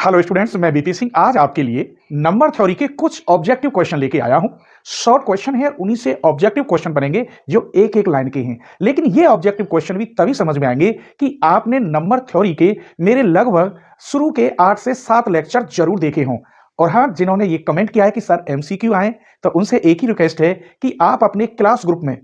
Hello students, मैं BP Singh आज आपके लिए नंबर थ्योरी के कुछ ऑब्जेक्टिव क्वेश्चन लेके आया हूं। शॉर्ट क्वेश्चन है, उन्हीं से ऑब्जेक्टिव क्वेश्चन बनेंगे जो एक एक लाइन के हैं। लेकिन ये ऑब्जेक्टिव क्वेश्चन भी तभी समझ में आएंगे कि आपने नंबर थ्योरी के मेरे लगभग शुरू के 8 से 7 लेक्चर जरूर देखे हों। और हाँ, जिन्होंने ये कमेंट किया है कि सर एमसीक्यू आए, तो उनसे एक ही रिक्वेस्ट है कि आप अपने क्लास ग्रुप में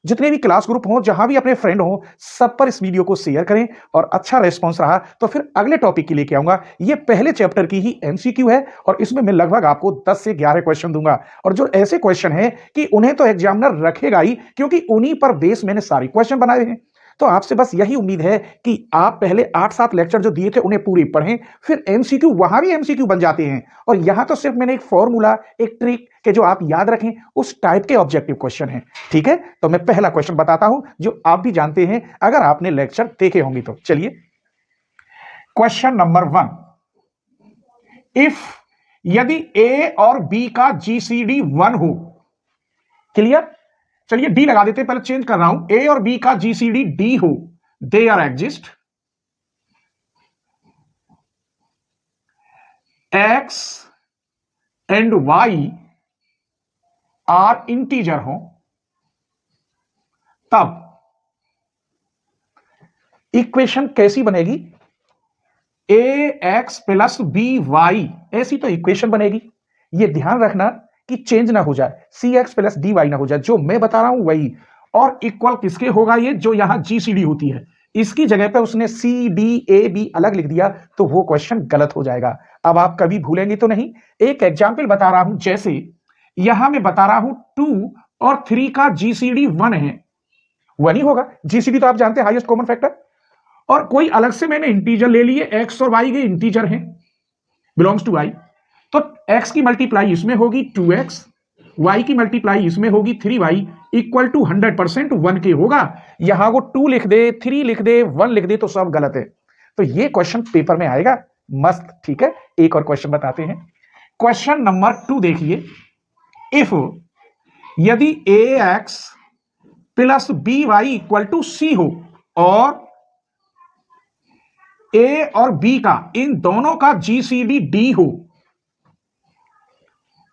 जितने भी क्लास ग्रुप हो, जहां भी अपने फ्रेंड हो, सब पर इस वीडियो को शेयर करें। और अच्छा रेस्पॉन्स रहा तो फिर अगले टॉपिक की लेके आऊंगा। ये पहले चैप्टर की ही एमसीक्यू है और इसमें मैं लगभग आपको 10 से 11 क्वेश्चन दूंगा। और जो ऐसे क्वेश्चन हैं कि उन्हें तो एग्जामिनर रखेगा ही, क्योंकि उन्हीं पर बेस मैंने सारे क्वेश्चन बनाए हैं। तो आपसे बस यही उम्मीद है कि आप पहले 8-7 लेक्चर जो दिए थे उन्हें पूरे पढ़ें, फिर एमसीक्यू वहां भी एमसीक्यू बन जाते हैं। और यहां तो सिर्फ मैंने एक फॉर्मूला, एक ट्रिक के जो आप याद रखें, उस टाइप के ऑब्जेक्टिव क्वेश्चन हैं। ठीक है, तो मैं पहला क्वेश्चन बताता हूं जो आप भी जानते हैं अगर आपने लेक्चर देखे होंगे तो। चलिए, क्वेश्चन नंबर 1, इफ यदि ए और बी का जीसीडी 1 हो। क्लियर? चलिए डी लगा देते हैं, पहले चेंज कर रहा हूं। ए और बी का जीसीडी डी हो, they are exist X and Y are integer हो, तब इक्वेशन कैसी बनेगी? A x plus B Y, ऐसी तो इक्वेशन बनेगी। ये ध्यान रखना कि चेंज ना हो जाए, सी एक्स प्लस डी वाई ना हो जाए, जो मैं बता रहा हूं वही। और इक्वल किसके होगा? ये जो यहां जीसीडी होती है, इसकी जगह पे उसने सी डी ए बी अलग लिख दिया तो वो क्वेश्चन गलत हो जाएगा। अब आप कभी भूलेंगे तो नहीं। एक एग्जाम्पल बता रहा हूं, जैसे यहां मैं बता रहा हूं 2 और 3 का जीसीडी 1 है, 1 ही होगा। जीसीडी तो आप जानते हैं, हाईएस्ट कॉमन फैक्टर। और कोई अलग से मैंने इंटीजर ले लिए, एक्स और वाई के इंटीजर हैं, बिलोंग्स टू आई। तो एक्स की मल्टीप्लाई इसमें होगी 2x, वाई की मल्टीप्लाई इसमें होगी 3y, इक्वल टू 100% 1 के होगा। यहां वो 2 लिख दे, 3 लिख दे, 1 लिख दे तो सब गलत है। तो ये क्वेश्चन पेपर में आएगा मस्त। ठीक है, एक और क्वेश्चन बताते हैं। क्वेश्चन नंबर 2 देखिए, इफ यदि a x plus B y equal to c हो और ए और बी का, इन दोनों का जीसीडी डी हो,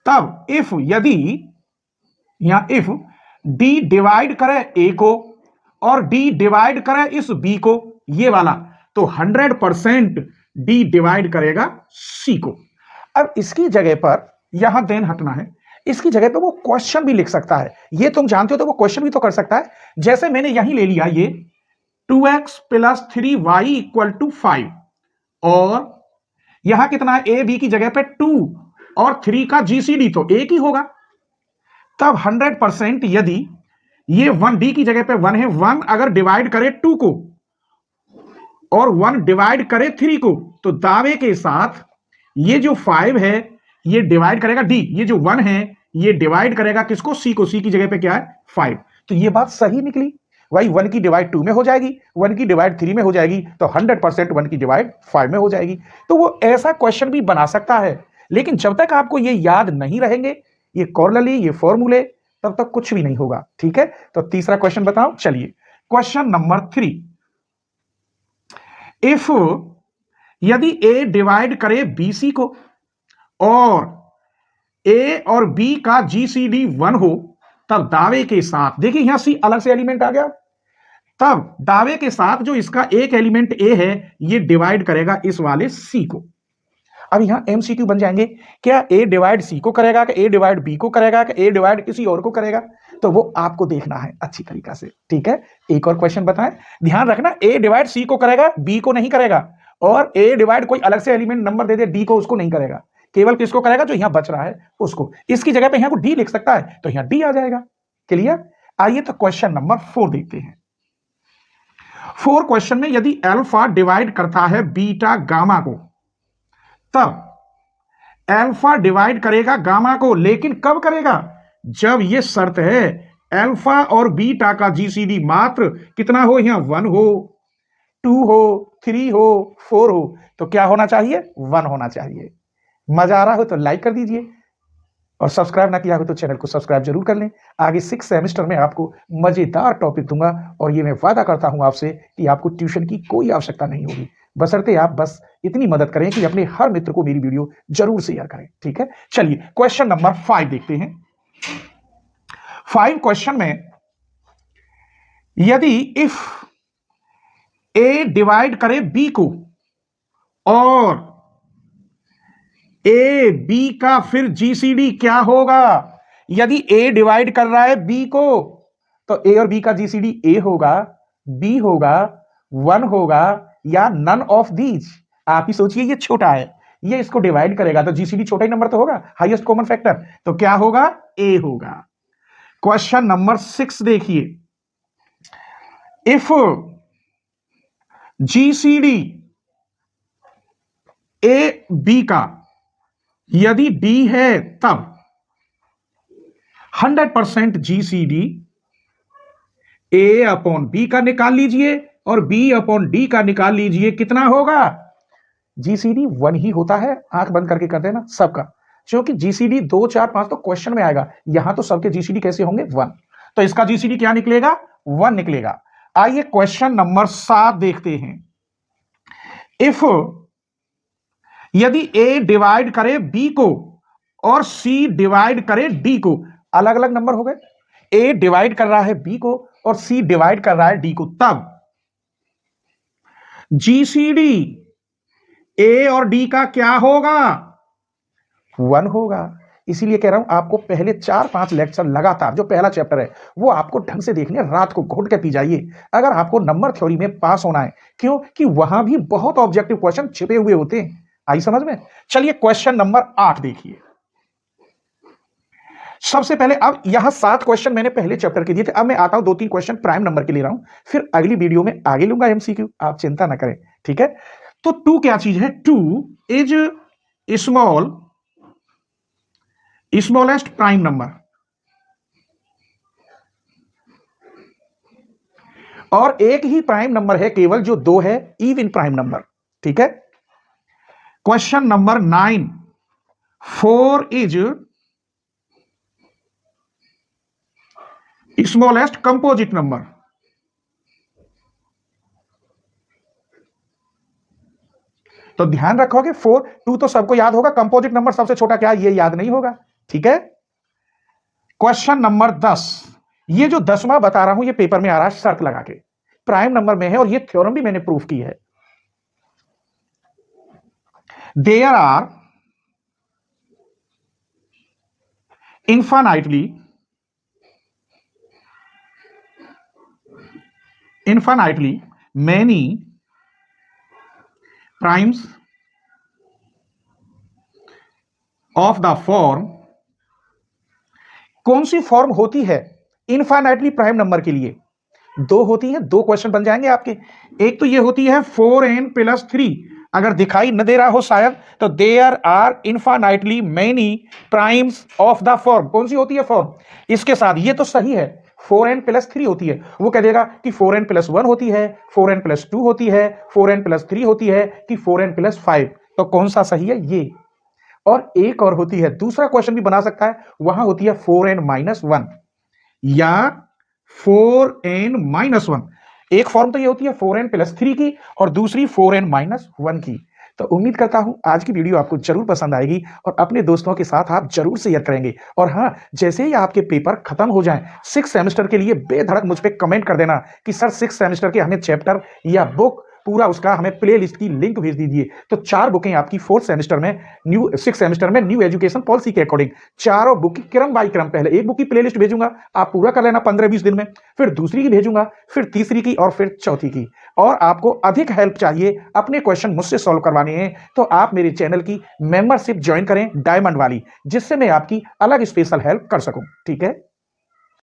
तब इफ यदि यहां इफ डी डिवाइड करे ए को और डी डिवाइड करे इस बी को, ये वाला, तो 100% डी डिवाइड करेगा सी को। अब इसकी जगह पर यहां देन हटना है, इसकी जगह पर वो क्वेश्चन भी लिख सकता है। ये तुम जानते हो तो वो क्वेश्चन भी तो कर सकता है। जैसे मैंने यहीं ले लिया ये 2x plus 3y equal to 5, और यहां कितना है? ए बी की जगह पे 2 और 3 का जीसीडी तो एक ही होगा। तब 100% यदि ये 1 डी की जगह पे 1 है, 1 अगर डिवाइड करे 2 को और 1 डिवाइड करे 3 को, तो दावे के साथ ये जो 5 है ये डिवाइड करेगा डी, ये जो 1 है ये डिवाइड करेगा किसको? सी को। सी की जगह पे क्या है? 5। तो ये बात सही निकली। वही 1 की डिवाइड 2 में हो जाएगी, 1 की डिवाइड 3 में हो जाएगी, तो 100% 1 की डिवाइड 5 में हो जाएगी। तो वो ऐसा क्वेश्चन भी बना सकता है। लेकिन जब तक आपको ये याद नहीं रहेंगे, ये कॉर्नली, ये फॉर्मूले, तब तक कुछ भी नहीं होगा। ठीक है, तो तीसरा क्वेश्चन बताओ। चलिए, क्वेश्चन नंबर 3, इफ यदि ए डिवाइड करे बीसी को और ए और बी का जीसीडी 1 हो, तब दावे के साथ, देखिए यहां सी अलग से एलिमेंट आ गया, तब दावे के साथ जो इसका एक एलिमेंट ए है ये डिवाइड करेगा इस वाले सी को। अब यहां एमसीक्यू बन जाएंगे, क्या ए डिवाइड सी को करेगा, कि ए डिवाइड बी को करेगा, कि ए डिवाइड किसी और को करेगा? तो वो आपको देखना है अच्छी तरीका से। ठीक है, एक और क्वेश्चन बताएं, ध्यान रखना, ए डिवाइड सी को करेगा, बी को नहीं करेगा। और ए डिवाइड कोई अलग से एलिमेंट नंबर दे दे डी को, उसको नहीं करेगा। केवल किसको करेगा? जो यहां बच रहा है उसको। इसकी जगह पे यहां को डी लिख सकता है, तो यहां डी आ जाएगा। क्लियर? आइए तो क्वेश्चन नंबर 4 देखते हैं। 4 क्वेश्चन में, यदि अल्फा डिवाइड करता है बीटा गामा को, तब अल्फा डिवाइड करेगा गामा को, लेकिन कब करेगा? जब यह शर्त है अल्फा और बीटा का जीसीडी मात्र कितना हो? यहां 1 हो, 2 हो, 3 हो, 4 हो, तो क्या होना चाहिए? 1 होना चाहिए। मजा आ रहा हो तो लाइक कर दीजिए, और सब्सक्राइब ना किया हो तो चैनल को सब्सक्राइब जरूर कर लें। आगे 6 सेमेस्टर में आपको मजेदार टॉपिक दूंगा, और ये मैं वादा करता हूं आपसे कि आपको ट्यूशन की कोई आवश्यकता नहीं होगी। बशर्ते आप बस इतनी मदद करें कि अपने हर मित्र को मेरी वीडियो जरूर शेयर करें, ठीक है। चलिए क्वेश्चन नंबर 5 देखते हैं। 5 क्वेश्चन में यदि इफ ए डिवाइड करे बी को और ए बी का फिर जीसीडी क्या होगा। यदि ए डिवाइड कर रहा है बी को तो ए और बी का जीसीडी ए होगा, बी होगा, 1 होगा या नन ऑफ दीज। आप ही सोचिए, ये छोटा है, ये इसको डिवाइड करेगा तो जीसीडी छोटा ही नंबर तो होगा, हाईएस्ट कॉमन फैक्टर, तो क्या होगा, ए होगा। क्वेश्चन नंबर 6 देखिए। इफ जीसीडी ए बी का यदि डी है तब 100% जीसीडी ए अपॉन बी का निकाल लीजिए और बी अपॉन डी का निकाल लीजिए, कितना होगा। जीसीडी 1 ही होता है, आंख बंद करके कर देना सबका, क्योंकि जीसीडी 2 4 5 तो क्वेश्चन में आएगा, यहां तो सबके जीसीडी कैसे होंगे 1, तो इसका जीसीडी क्या निकलेगा, 1 निकलेगा। आइए क्वेश्चन नंबर 7 देखते हैं। इफ यदि ए डिवाइड करे बी को और सी डिवाइड करे डी को, अलग अलग नंबर हो गए, ए डिवाइड कर रहा है बी को और सी डिवाइड कर रहा है डी को, तब जीसीडी ए और डी का क्या होगा, 1 होगा। इसीलिए कह रहा हूं आपको पहले 4-5 लेक्चर लगातार, जो पहला चैप्टर है वो आपको ढंग से देखने, रात को घोट के पी जाइए अगर आपको नंबर थ्योरी में पास होना है, क्यों कि वहां भी बहुत ऑब्जेक्टिव क्वेश्चन छिपे हुए होते हैं। आई समझ में। चलिए क्वेश्चन नंबर 8 देखिए। सबसे पहले अब यहां 7 क्वेश्चन मैंने पहले चैप्टर के दिए थे, अब मैं आता हूं 2-3 क्वेश्चन प्राइम नंबर के ले रहा हूं, फिर अगली वीडियो में आगे लूंगा एमसीक्यू, आप चिंता ना करें, ठीक है। तो 2 क्या चीज है, 2 इज स्मॉलेस्ट प्राइम नंबर, और एक ही प्राइम नंबर है केवल जो 2 है, इवन प्राइम नंबर, ठीक है। Question number 9, 4 is smallest composite number, तो ध्यान रखोगे 4 2 तो सबको याद होगा, कंपोजिट नंबर सबसे छोटा क्या, ये याद नहीं होगा, ठीक है। क्वेश्चन नंबर 10, ये जो 10वां बता रहा हूं ये पेपर में आ रहा है शर्त लगा के, प्राइम नंबर में है और ये थ्योरम भी मैंने प्रूफ की है। There are infinitely many primes of the form, कौन सी फॉर्म होती है इनफाइनाइटली प्राइम नंबर के लिए, 2 होती है, 2 क्वेश्चन बन जाएंगे आपके। एक तो ये होती है 4n+3, अगर दिखाई न दे रहा हो शायद, तो there are infinitely many primes of the form, कौन सी होती है फॉर्म, इसके साथ ये तो सही है 4n+3 होती है, वो कह देगा कि 4n+1 होती है, 4n+2 होती है, 4n+3 होती है कि 4n+5, तो कौन सा सही है ये। और एक और होती है, दूसरा क्वेश्चन भी बना सकता है, वहां होती है 4n-1 या 4n-1, एक फॉर्म तो ये होती है 4n+3 की और दूसरी 4n-1 की। तो उम्मीद करता हूं आज की वीडियो आपको जरूर पसंद आएगी और अपने दोस्तों के साथ आप जरूर शेयर करेंगे। और हाँ, जैसे ही आपके पेपर खत्म हो जाएं 6 सेमेस्टर के लिए बेधड़क मुझ पे कमेंट कर देना कि सर 6 सेमेस्टर के हमें चैप्टर या बुक पूरा उसका हमें प्ले लिस्ट की लिंक भेज दीजिए। तो 4 बुकें आपकी 4th सेमेस्टर में, 6 सेमेस्टर में न्यू एजुकेशन पॉलिसी के अकॉर्डिंग, चारों बुक की क्रम बाई क्रम, पहले एक बुक की प्ले लिस्ट भेजूंगा, आप पूरा कर लेना 15-20 दिन में, फिर दूसरी की भेजूंगा, फिर तीसरी की और फिर चौथी की। और आपको अधिक हेल्प चाहिए, अपने क्वेश्चन मुझसे सॉल्व करवाने हैं, तो आप मेरे चैनल की मेंबरशिप ज्वाइन करें डायमंड वाली, जिससे मैं आपकी अलग स्पेशल हेल्प कर सकूं, ठीक है।